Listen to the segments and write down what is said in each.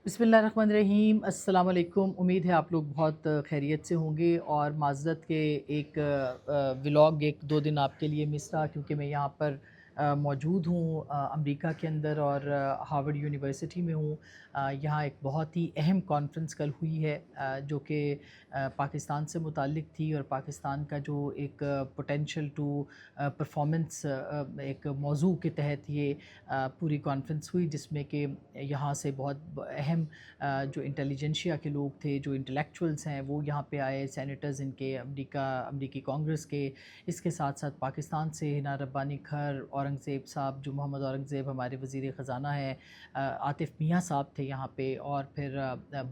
بسم اللہ الرحمن الرحیم، السلام علیکم۔ امید ہے آپ لوگ بہت خیریت سے ہوں گے، اور معذرت کے ایک ولاگ 1-2 دن آپ کے لیے مس رہا، کیونکہ میں یہاں پر موجود ہوں امریکہ کے اندر، اور ہارورڈ یونیورسٹی میں ہوں۔ یہاں ایک بہت ہی اہم کانفرنس کل ہوئی ہے، جو کہ پاکستان سے متعلق تھی، اور پاکستان کا جو ایک پوٹینشیل ٹو پرفارمنس ایک موضوع کے تحت یہ پوری کانفرنس ہوئی، جس میں کہ یہاں سے بہت اہم جو انٹیلیجنشیا کے لوگ تھے، جو انٹلیکچوئلس ہیں، وہ یہاں پہ آئے، سینیٹرز ان کے، امریکی کانگریس کے، اس کے ساتھ ساتھ پاکستان سے ہنا ربانی کھر، اورنگزیب صاحب جو محمد اورنگزیب ہمارے وزیر خزانہ ہیں، عاطف میاں صاحب تھے یہاں پہ، اور پھر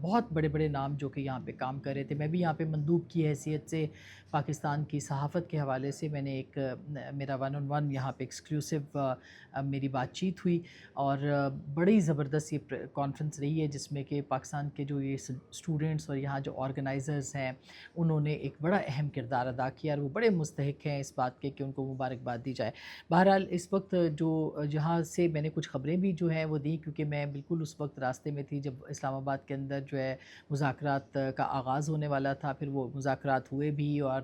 بہت بڑے بڑے نام جو کہ یہاں پہ کام کر رہے تھے۔ میں بھی یہاں پہ مندوب کی حیثیت سے پاکستان کی صحافت کے حوالے سے میں نے ایک میرا 1-on-1 یہاں پہ ایکسکلوسیو میری بات چیت ہوئی، اور بڑی زبردست یہ کانفرنس رہی ہے، جس میں کہ پاکستان کے جو یہ اسٹوڈنٹس اور یہاں جو آرگنائزرز ہیں، انہوں نے ایک بڑا اہم کردار ادا کیا، اور وہ بڑے مستحق ہیں اس بات کے کہ ان کو مبارکباد دی جائے۔ بہرحال اس وقت جو جہاں سے میں نے کچھ خبریں بھی جو ہیں وہ دیں، کیونکہ میں بالکل اس وقت راستے میں تھی جب اسلام آباد کے اندر جو ہے مذاکرات کا آغاز ہونے والا تھا، پھر وہ مذاکرات ہوئے بھی، اور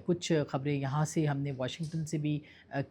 کچھ خبریں یہاں سے ہم نے واشنگٹن سے بھی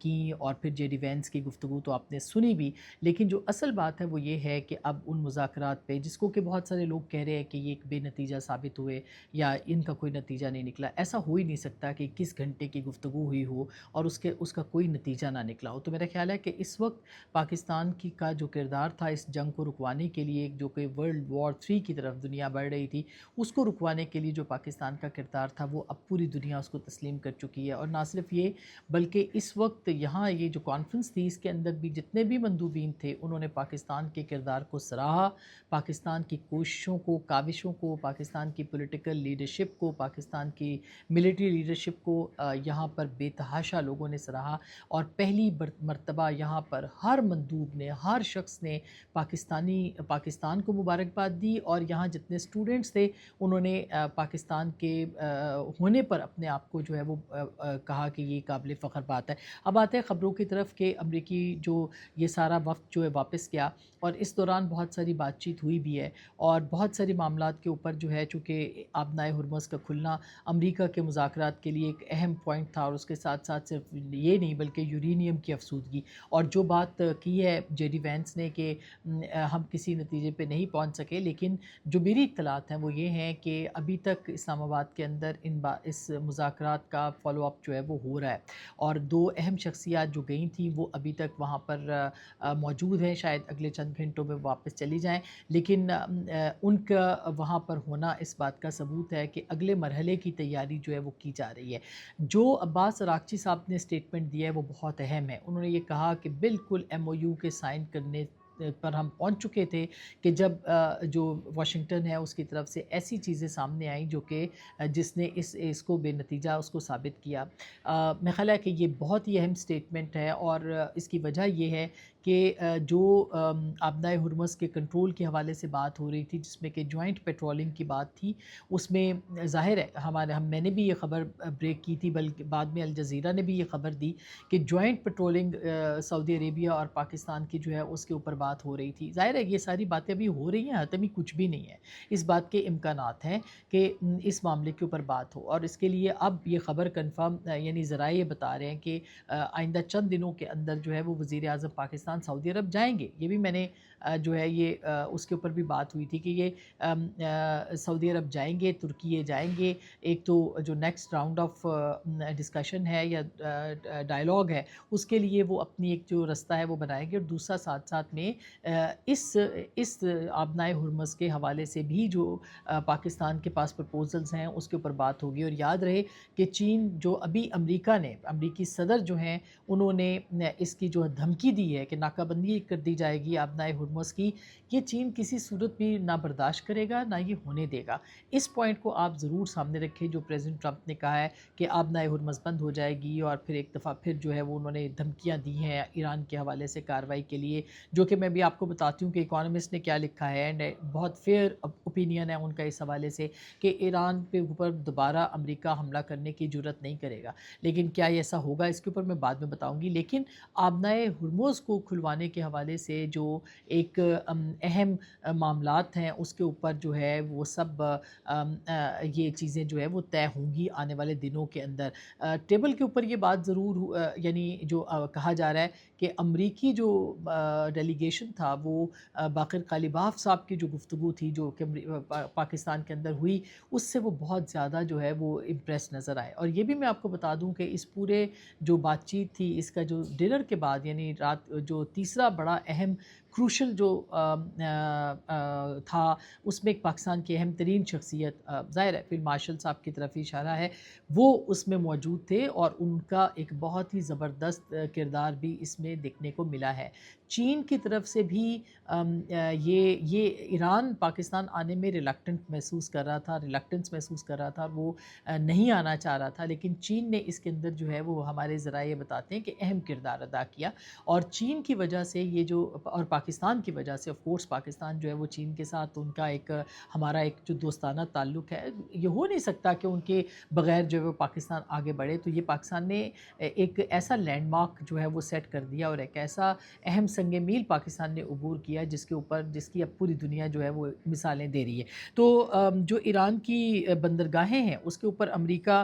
کی، اور پھر جے ڈی وینس کی گفتگو تو آپ نے سنی بھی۔ لیکن جو اصل بات ہے وہ یہ ہے کہ اب ان مذاکرات پہ، جس کو کہ بہت سارے لوگ کہہ رہے ہیں کہ یہ ایک بے نتیجہ ثابت ہوئے، یا ان کا کوئی نتیجہ نہیں نکلا، ایسا ہو ہی نہیں سکتا کہ 21 گھنٹے کی گفتگو ہوئی ہو اور اس کا کوئی نتیجہ نہ نکلا ہو۔ تو میرا خیال ہے کہ اس وقت پاکستان کا جو کردار تھا اس جنگ کو رکوانے کے لیے، جو کہ World War III کی طرف دنیا بڑھ رہی تھی، اس کو رکوانے کے لیے جو پاکستان کا کردار تھا، وہ اب پوری دنیا اس کو تسلیم کر چکی ہے۔ اور نہ صرف یہ، بلکہ اس وقت یہاں یہ جو کانفرنس تھی، اس کے اندر بھی جتنے بھی مندوبین تھے، انہوں نے پاکستان کے کردار کو سراہا، پاکستان کی کوششوں کو، کاوشوں کو، پاکستان کی پولیٹیکل لیڈرشپ کو، پاکستان کی ملٹری لیڈرشپ کو یہاں پر بے تحاشا لوگوں نے سراہا، اور پہلی مرتبہ یہاں پر ہر مندوب نے، ہر شخص نے پاکستان کو مبارکباد دی، اور یہاں جتنے اسٹوڈنٹس تھے انہوں نے پاکستان کے ہونے پر اپنے آپ کو جو ہے وہ کہا کہ یہ قابل فخر بات ہے۔ اب آتے ہیں خبروں کی طرف کہ امریکی جو یہ سارا وفد جو ہے واپس گیا، اور اس دوران بہت ساری بات چیت ہوئی بھی ہے، اور بہت ساری معاملات کے اوپر جو ہے، چونکہ آبنائے ہرمز کا کھلنا امریکہ کے مذاکرات کے لیے ایک اہم پوائنٹ تھا، اور اس کے ساتھ ساتھ صرف یہ نہیں بلکہ یورینیم کی افزودگی، اور جو بات کی ہے جے ڈی وینس نے کہ ہم کسی نتیجے پہ نہیں پہنچ سکے، لیکن جو میری اطلاعات ہیں وہ یہ ہیں کہ ابھی تک اسلام آباد کے اندر اس مذاکرات کا فالو اپ جو ہے وہ ہو رہا ہے، اور 2 اہم شخصیات جو گئی تھیں وہ ابھی تک وہاں پر موجود ہیں، شاید اگلے چند گھنٹوں میں واپس چلی جائیں، لیکن ان کا وہاں پر ہونا اس بات کا ثبوت ہے کہ اگلے مرحلے کی تیاری جو ہے وہ کی جا رہی ہے۔ جو عباس اراغچی صاحب نے اسٹیٹمنٹ دیا ہے وہ بہت اہم ہے۔ انہوں نے یہ کہا کہ بالکل ایم او یو کے سائن کرنے پر ہم پہنچ چکے تھے کہ جب جو واشنگٹن ہے اس کی طرف سے ایسی چیزیں سامنے آئیں جو کہ جس نے اس کو بے نتیجہ اس کو ثابت کیا۔ میرا خیال ہے کہ یہ بہت ہی اہم سٹیٹمنٹ ہے، اور اس کی وجہ یہ ہے کہ جو آبنائے ہرمز کے کنٹرول کے حوالے سے بات ہو رہی تھی، جس میں کہ جوائنٹ پیٹرولنگ کی بات تھی، اس میں ظاہر ہے میں نے بھی یہ خبر بریک کی تھی، بلکہ بعد میں الجزیرہ نے بھی یہ خبر دی کہ جوائنٹ پیٹرولنگ سعودی عربیہ اور پاکستان کی جو ہے اس کے اوپر بات ہو رہی تھی۔ ظاہر ہے یہ ساری باتیں ابھی ہو رہی ہیں، حتمی کچھ بھی نہیں ہے، اس بات کے امکانات ہیں کہ اس معاملے کے اوپر بات ہو، اور اس کے لیے اب یہ خبر کنفرم یعنی ذرائع یہ بتا رہے ہیں کہ آئندہ چند دنوں کے اندر جو ہے وہ وزیر اعظم پاکستان سعودی عرب جائیں گے۔ یہ بھی میں نے جو ہے یہ اس کے اوپر بھی بات ہوئی تھی کہ یہ سعودی عرب جائیں گے، ترکیے جائیں گے، ایک تو جو نیکسٹ راؤنڈ آف ڈسکشن ہے یا ڈائلاگ ہے اس کے لیے وہ اپنی ایک جو رستہ ہے وہ بنائیں گے، اور دوسرا ساتھ ساتھ میں اس آبنائے ہرمز کے حوالے سے بھی جو پاکستان کے پاس پرپوزلز ہیں اس کے اوپر بات ہوگی۔ اور یاد رہے کہ چین جو ابھی امریکی صدر جو ہیں انہوں نے اس کی جو دھمکی دی ہے کہ ناکہ بندی کر دی جائے گی آبنائے ہرمز کی، یہ چین کسی صورت بھی نہ برداشت کرے گا، نہ یہ ہونے دے گا۔ اس پوائنٹ کو آپ ضرور سامنے رکھیں جو پریزیڈنٹ ٹرمپ نے کہا ہے کہ آبنائے ہرمز بند ہو جائے گی، اور پھر ایک دفعہ پھر جو ہے وہ انہوں نے دھمکیاں دی ہیں ایران کے حوالے سے کارروائی کے لیے، جو کہ میں بھی آپ کو بتاتی ہوں کہ اکانومسٹ نے کیا لکھا ہے، اینڈ بہت فیئر اوپینین ہے ان کا اس حوالے سے کہ ایران کے اوپر دوبارہ امریکہ حملہ کرنے کی جرات نہیں کرے گا۔ لیکن کیا یہ ایسا ہوگا اس کے اوپر میں بعد میں بتاؤں گی، لیکن آبنائے ہرمز کو کھلوانے کے حوالے سے جو ایک اہم معاملات ہیں اس کے اوپر جو ہے وہ سب یہ چیزیں جو ہے وہ طے ہوں گی آنے والے دنوں کے اندر۔ ٹیبل کے اوپر یہ بات ضرور یعنی جو کہا جا رہا ہے کہ امریکی جو ڈیلیگیشن تھا وہ باقر قالیباف صاحب کی جو گفتگو تھی جو کہ پاکستان کے اندر ہوئی، اس سے وہ بہت زیادہ جو ہے وہ امپریس نظر آئے۔ اور یہ بھی میں آپ کو بتا دوں کہ اس پورے جو بات چیت تھی، اس کا جو ڈنر کے بعد یعنی رات جو تیسرا بڑا اہم کروشل جو تھا، اس میں ایک پاکستان کی اہم ترین شخصیت ظاہر ہے فیلڈ مارشل صاحب کی طرف اشارہ ہے، وہ اس میں موجود تھے اور ان کا ایک بہت ہی زبردست کردار بھی اس میں دیکھنے کو ملا ہے۔ چین کی طرف سے بھی یہ ایران پاکستان آنے میں ریلکٹنٹ محسوس کر رہا تھا، ریلکٹنس محسوس کر رہا تھا، وہ نہیں آنا چاہ رہا تھا، لیکن چین نے اس کے اندر جو ہے وہ ہمارے ذرائع بتاتے ہیں کہ اہم کردار ادا کیا۔ اور چین کی وجہ سے یہ جو اور پاکستان کی وجہ سے آف کورس پاکستان جو ہے وہ چین کے ساتھ ان کا ایک ہمارا ایک جو دوستانہ تعلق ہے، یہ ہو نہیں سکتا کہ ان کے بغیر جو ہے وہ پاکستان آگے بڑھے۔ تو یہ پاکستان نے ایک ایسا لینڈ مارک جو ہے وہ سیٹ کر دیا اور ایک ایسا اہم سنگ میل پاکستان نے عبور کیا جس کے اوپر جس کی اب پوری دنیا جو ہے وہ مثالیں دے رہی ہے۔ تو جو ایران کی بندرگاہیں ہیں اس کے اوپر امریکہ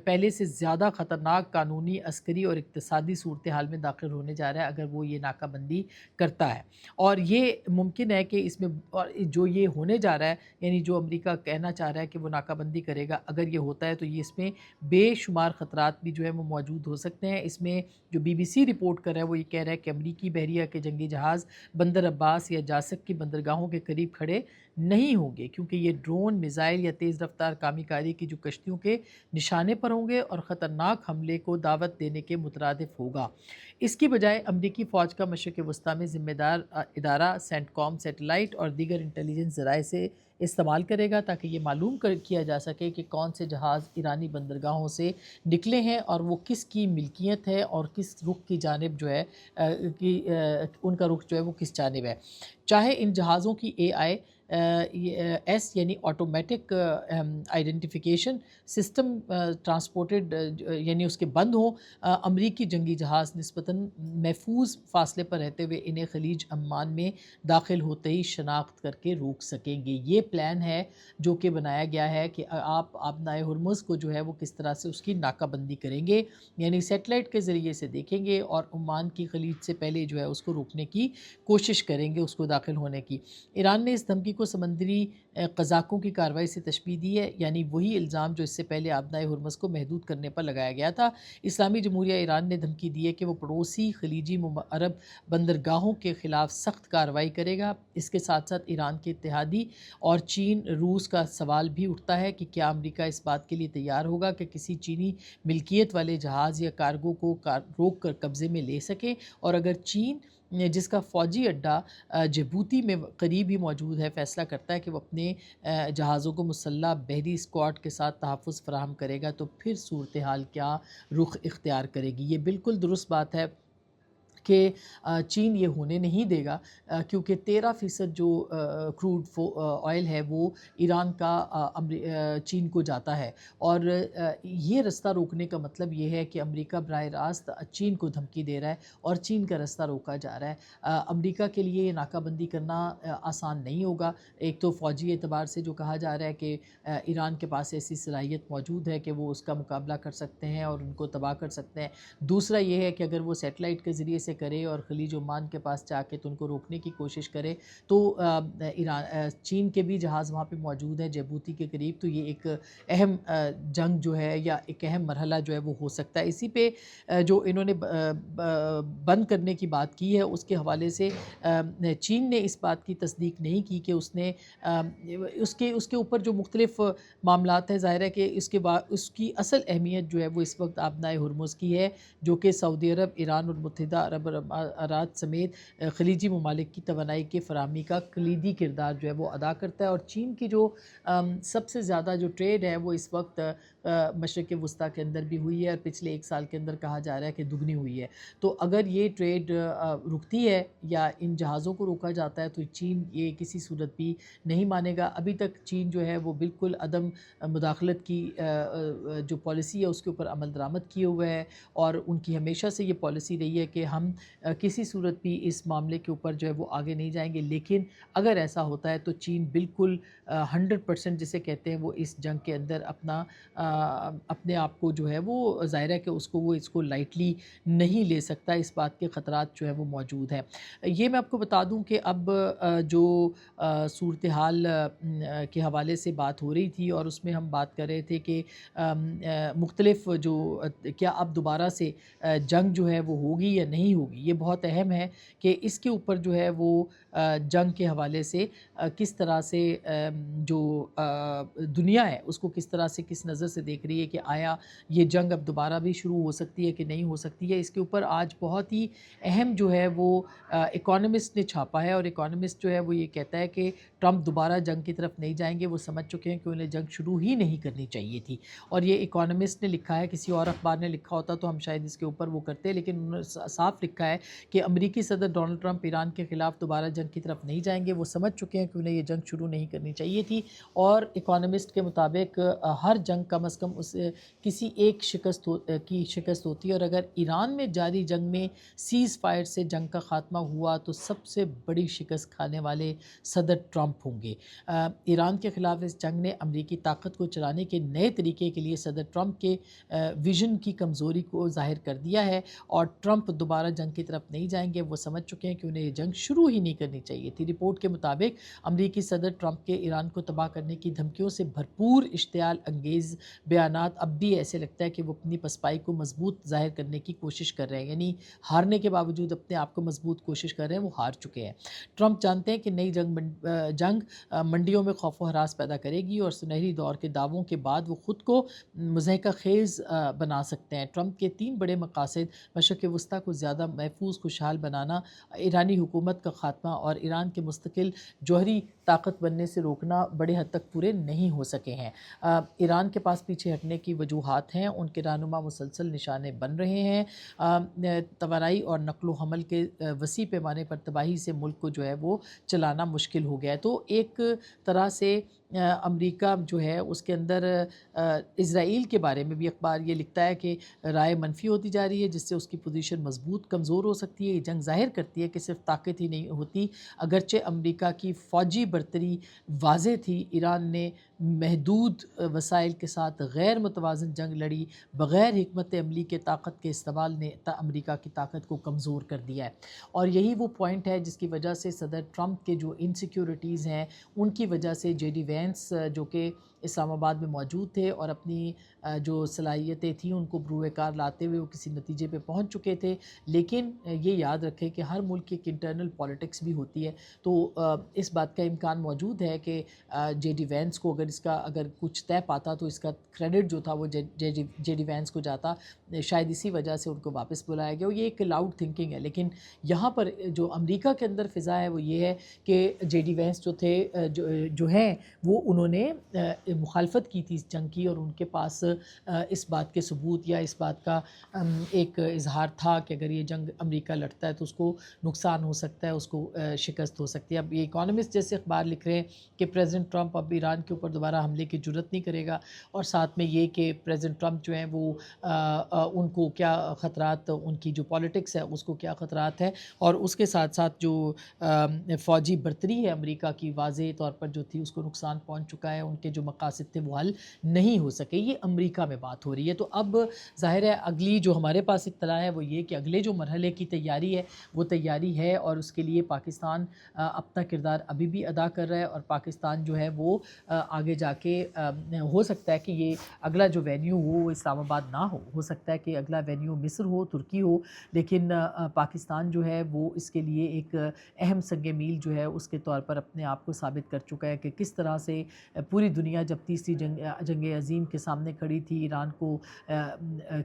پہلے سے زیادہ خطرناک قانونی، عسکری اور اقتصادی صورتحال میں داخل ہونے جا رہا ہے اگر وہ یہ ناکہ بندی کرتا ہے۔ اور یہ ممکن ہے کہ اس میں جو یہ ہونے جا رہا ہے، یعنی جو امریکہ کہنا چاہ رہا ہے کہ وہ ناکہ بندی کرے گا، اگر یہ ہوتا ہے تو یہ اس میں بے شمار خطرات بھی جو ہے وہ موجود ہو سکتے ہیں۔ اس میں جو بی بی سی رپورٹ کر رہا ہے وہ یہ کہہ رہا ہے کہ امریکی بحریہ کے جنگی جہاز بندر عباس یا جاسک کی بندرگاہوں کے قریب کھڑے نہیں ہوں گے، کیونکہ یہ ڈرون، میزائل یا تیز رفتار کامی کاری کی جو کشتیوں کے نشانے پر ہوں گے اور خطرناک حملے کو دعوت دینے کے مترادف ہوگا۔ اس کی بجائے امریکی فوج کا مشرق وسطیٰ میں ذمہ دار ادارہ سینٹ کام سیٹلائٹ اور دیگر انٹیلیجنس ذرائع سے استعمال کرے گا تاکہ یہ معلوم کیا جا سکے کہ کون سے جہاز ایرانی بندرگاہوں سے نکلے ہیں اور وہ کس کی ملکیت ہے اور کس رخ کی جانب جو ہے ان کا رخ جو ہے وہ کس جانب ہے۔ چاہے ان جہازوں کی AIS یعنی آٹومیٹک آئیڈینٹیفیکیشن سسٹم ٹرانسپورٹڈ یعنی اس کے بند ہوں، امریکی جنگی جہاز نسبتاً محفوظ فاصلے پر رہتے ہوئے انہیں خلیج عمان میں داخل ہوتے ہی شناخت کر کے روک سکیں گے۔ یہ پلان ہے جو کہ بنایا گیا ہے کہ آپ آبنائے ہرمز کو جو ہے وہ کس طرح سے اس کی ناکہ بندی کریں گے، یعنی سیٹلائٹ کے ذریعے سے دیکھیں گے اور عمان کی خلیج سے پہلے جو ہے اس کو روکنے کی کوشش کریں گے، اس کو داخل ہونے کی۔ ایران نے اس دھمکی کو سمندری قزاقوں کی کارروائی سے تشبیہ دی ہے، یعنی وہی الزام جو اس سے پہلے آبنائے ہرمز کو محدود کرنے پر لگایا گیا تھا۔ اسلامی جمہوریہ ایران نے دھمکی دی ہے کہ وہ پڑوسی خلیجی عرب بندرگاہوں کے خلاف سخت کارروائی کرے گا۔ اس کے ساتھ ساتھ ایران کے اتحادی اور چین روس کا سوال بھی اٹھتا ہے کہ کیا امریکہ اس بات کے لیے تیار ہوگا کہ کسی چینی ملکیت والے جہاز یا کارگو کو روک کر قبضے میں لے سکے، اور اگر چین جس کا فوجی اڈہ جبوتی میں قریب ہی موجود ہے فیصلہ کرتا ہے کہ وہ اپنے جہازوں کو مسلح بحری اسکواڈ کے ساتھ تحفظ فراہم کرے گا تو پھر صورتحال کیا رخ اختیار کرے گی۔ یہ بالکل درست بات ہے کہ چین یہ ہونے نہیں دے گا، کیونکہ 13% جو کروڈ آئل ہے وہ ایران کا چین کو جاتا ہے، اور یہ رستہ روکنے کا مطلب یہ ہے کہ امریکہ براہ راست چین کو دھمکی دے رہا ہے اور چین کا رستہ روکا جا رہا ہے۔ امریکہ کے لیے یہ ناکہ بندی کرنا آسان نہیں ہوگا۔ ایک تو فوجی اعتبار سے جو کہا جا رہا ہے کہ ایران کے پاس ایسی صلاحیت موجود ہے کہ وہ اس کا مقابلہ کر سکتے ہیں اور ان کو تباہ کر سکتے ہیں۔ دوسرا یہ ہے کہ اگر وہ سیٹلائٹ کے ذریعے سے کرے اور خلیج عمان کے پاس جا کے تو ان کو روکنے کی کوشش کرے تو چین کے بھی جہاز وہاں پہ موجود ہیں جبوتی کے قریب، تو یہ ایک اہم جنگ جو ہے یا ایک اہم مرحلہ جو ہے وہ ہو سکتا ہے۔ اسی پہ جو انہوں نے بند کرنے کی بات کی ہے اس کے حوالے سے چین نے اس بات کی تصدیق نہیں کی کہ اس نے اس کے اوپر جو مختلف معاملات ہیں، ظاہر ہے کہ اس کی اصل اہمیت جو ہے وہ اس وقت آبنائے ہرمز کی ہے، جو کہ سعودی عرب، ایران اور متحدہ عرب امارات سمیت خلیجی ممالک کی توانائی کے فراہمی کا کلیدی کردار جو ہے وہ ادا کرتا ہے۔ اور چین کی جو سب سے زیادہ جو ٹریڈ ہے وہ اس وقت مشرق وسطیٰ کے اندر بھی ہوئی ہے اور پچھلے 1 سال کے اندر کہا جا رہا ہے کہ دگنی ہوئی ہے. تو اگر یہ ٹریڈ رکتی ہے یا ان جہازوں کو روکا جاتا ہے تو چین یہ کسی صورت بھی نہیں مانے گا. ابھی تک چین جو ہے وہ بالکل عدم مداخلت کی جو پالیسی ہے اس کے اوپر عمل درآمد کیے ہوئے ہے، اور ان کی ہمیشہ سے یہ پالیسی رہی ہے کہ ہم کسی صورت بھی اس معاملے کے اوپر جو ہے وہ آگے نہیں جائیں گے. لیکن اگر ایسا ہوتا ہے تو چین بالکل 100% جسے کہتے ہیں وہ اس جنگ کے اندر اپنے آپ کو جو ہے وہ ظاہر ہے کہ اس کو لائٹلی نہیں لے سکتا. اس بات کے خطرات جو ہے وہ موجود ہیں. یہ میں آپ کو بتا دوں کہ اب جو صورتحال کے حوالے سے بات ہو رہی تھی اور اس میں ہم بات کر رہے تھے کہ مختلف جو کیا اب دوبارہ سے جنگ جو ہے وہ ہوگی یا نہیں ہوگی. یہ بہت اہم ہے کہ اس کے اوپر جو ہے وہ جنگ کے حوالے سے کس طرح سے جو دنیا ہے اس کو کس طرح سے کس نظر سے دیکھ رہی ہے کہ آیا یہ جنگ اب دوبارہ بھی شروع ہو سکتی ہے کہ نہیں ہو سکتی ہے. اس کے اوپر آج بہت ہی اہم جو ہے وہ اکانومسٹ نے چھاپا ہے، اور اکانومسٹ جو ہے وہ یہ کہتا ہے کہ ٹرمپ دوبارہ جنگ کی طرف نہیں جائیں گے. وہ سمجھ چکے ہیں کہ انہیں جنگ شروع ہی نہیں کرنی چاہیے تھی، اور یہ اکانومسٹ نے لکھا ہے. کسی اور اخبار نے لکھا ہوتا تو ہم شاید اس کے اوپر وہ کرتے، لیکن انہوں نے صاف لکھا ہے کہ امریکی صدر ڈونلڈ ٹرمپ ایران کے خلاف دوبارہ جنگ کی طرف نہیں جائیں گے. وہ سمجھ چکے ہیں کہ انہیں یہ جنگ شروع نہیں کرنی چاہیے تھی، اور اکانومسٹ کے مطابق ہر جنگ کم از کم اس کسی ایک کی شکست ہوتی ہے، اور اگر ایران میں جاری جنگ میں سیز فائر سے جنگ کا خاتمہ ہوا تو سب سے بڑی شکست کھانے والے صدر ٹرمپ ہوں گے. ایران کے خلاف اس جنگ نے امریکی طاقت کو چلانے کے نئے طریقے کے لیے صدر ٹرمپ کے ویژن کی کمزوری کو ظاہر کر دیا ہے، اور ٹرمپ دوبارہ جنگ کی طرف نہیں جائیں گے. وہ سمجھ چکے ہیں کہ انہیں یہ جنگ شروع ہی نہیں کرنی چاہیے تھی. رپورٹ کے مطابق امریکی صدر ٹرمپ کے ایران کو تباہ کرنے کی دھمکیوں سے بھرپور اشتعال انگیز بیانات اب بھی ایسے لگتا ہے کہ وہ اپنی پسپائی کو مضبوط ظاہر کرنے کی کوشش کر رہے ہیں، یعنی ہارنے کے باوجود اپنے آپ کو مضبوط کوشش کر رہے ہیں. وہ ہار چکے ہیں. ٹرمپ جانتے ہیں کہ نئی جنگ منڈیوں میں خوف و ہراس پیدا کرے گی، اور سنہری دور کے دعووں کے بعد وہ خود کو مضحکہ خیز بنا سکتے ہیں. ٹرمپ کے 3 بڑے مقاصد مشرق وسطیٰ کو زیادہ محفوظ خوشحال بنانا، ایرانی حکومت کا خاتمہ اور ایران کے مستقل جوہری طاقت بننے سے روکنا بڑے حد تک پورے نہیں ہو سکے ہیں. ایران کے پاس پیچھے ہٹنے کی وجوہات ہیں. ان کے رہنما مسلسل نشانے بن رہے ہیں. توانائی اور نقل و حمل کے وسیع پیمانے پر تباہی سے ملک کو جو ہے وہ چلانا مشکل ہو گیا ہے. تو ایک طرح سے امریکہ جو ہے اس کے اندر اسرائیل کے بارے میں بھی اخبار یہ لکھتا ہے کہ رائے منفی ہوتی جا رہی ہے، جس سے اس کی پوزیشن مضبوط کمزور ہو سکتی ہے. یہ جنگ ظاہر کرتی ہے کہ صرف طاقت ہی نہیں ہوتی. اگرچہ امریکہ کی فوجی برتری واضح تھی، ایران نے محدود وسائل کے ساتھ غیر متوازن جنگ لڑی. بغیر حکمت عملی کے طاقت کے استعمال نے امریکہ کی طاقت کو کمزور کر دیا ہے. اور یہی وہ پوائنٹ ہے جس کی وجہ سے صدر ٹرمپ کے جو انسیکیورٹیز ہیں ان کی وجہ سے جے ڈی وینس جو کہ اسلام آباد میں موجود تھے اور اپنی جو صلاحیتیں تھیں ان کو بروئے کار لاتے ہوئے وہ کسی نتیجے پہ پہنچ چکے تھے. لیکن یہ یاد رکھیں کہ ہر ملک کی ایک انٹرنل پالیٹکس بھی ہوتی ہے. تو اس بات کا امکان موجود ہے کہ جے ڈی وینس کو اگر کچھ طے پاتا تو اس کا کریڈٹ جو تھا وہ جے ڈی وینس کو جاتا. شاید اسی وجہ سے ان کو واپس بلایا گیا. یہ ایک لاؤڈ تھنکنگ ہے، لیکن یہاں پر جو امریکہ کے اندر فضا ہے وہ یہ ہے کہ جے ڈی وینس جو تھے جو ہیں وہ انہوں نے مخالفت کی تھی اس جنگ کی، اور ان کے پاس اس بات کے ثبوت یا اس بات کا ایک اظہار تھا کہ اگر یہ جنگ امریکہ لڑتا ہے تو اس کو نقصان ہو سکتا ہے، اس کو شکست ہو سکتی ہے. اب یہ اکانومسٹ جیسے اخبار لکھ رہے ہیں کہ پریزیڈنٹ ٹرمپ اب ایران کے اوپر دوبارہ حملے کی جرات نہیں کرے گا، اور ساتھ میں یہ کہ پریزیڈنٹ ٹرمپ جو ہیں وہ ان کو کیا خطرات، ان کی جو پالیٹکس ہے اس کو کیا خطرات ہے، اور اس کے ساتھ ساتھ جو فوجی برتری ہے امریکہ کی واضح طور پر جو تھی اس کو نقصان پہنچ چکا ہے. ان کے جو مقاصد تھے وہ حل نہیں ہو سکے. یہ امریکہ میں بات ہو رہی ہے. تو اب ظاہر ہے اگلی جو ہمارے پاس اطلاع ہے وہ یہ کہ اگلے جو مرحلے کی تیاری ہے وہ تیاری ہے، اور اس کے لیے پاکستان اپنا کردار ابھی بھی ادا کر رہا ہے. اور پاکستان جو ہے وہ آگے جا کے ہو سکتا ہے کہ یہ اگلا جو وینیو ہو وہ اسلام آباد نہ ہو سکتا ہے کہ اگلا وینیو مصر ہو، ترکی ہو. لیکن پاکستان جو ہے وہ اس کے لیے ایک اہم سنگ میل جو ہے اس کے طور پر اپنے آپ کو ثابت کر چکا ہے کہ کس طرح سے پوری دنیا جب تیسری جنگ عظیم کے سامنے کھڑی تھی، ایران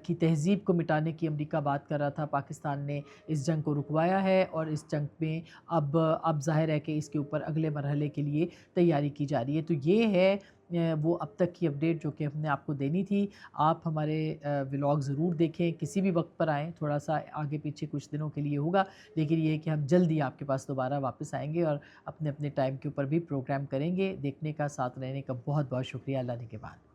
کی تہذیب کو مٹانے کی امریکہ بات کر رہا تھا، پاکستان نے اس جنگ کو رکوایا ہے، اور اس جنگ میں اب ظاہر ہے کہ اس کے اوپر اگلے مرحلے کے لیے تیاری کی جا رہی ہے. تو یہ ہے وہ اب تک کی اپڈیٹ جو کہ ہم نے آپ کو دینی تھی. آپ ہمارے ولاگ ضرور دیکھیں, کسی بھی وقت پر آئیں, تھوڑا سا آگے پیچھے کچھ دنوں کے لیے ہوگا, لیکن یہ ہے کہ ہم جلدی آپ کے پاس دوبارہ واپس آئیں گے اور اپنے اپنے ٹائم کے اوپر بھی پروگرام کریں گے. دیکھنے کا, ساتھ رہنے کا بہت بہت شکریہ. اللہ نے کے بعد.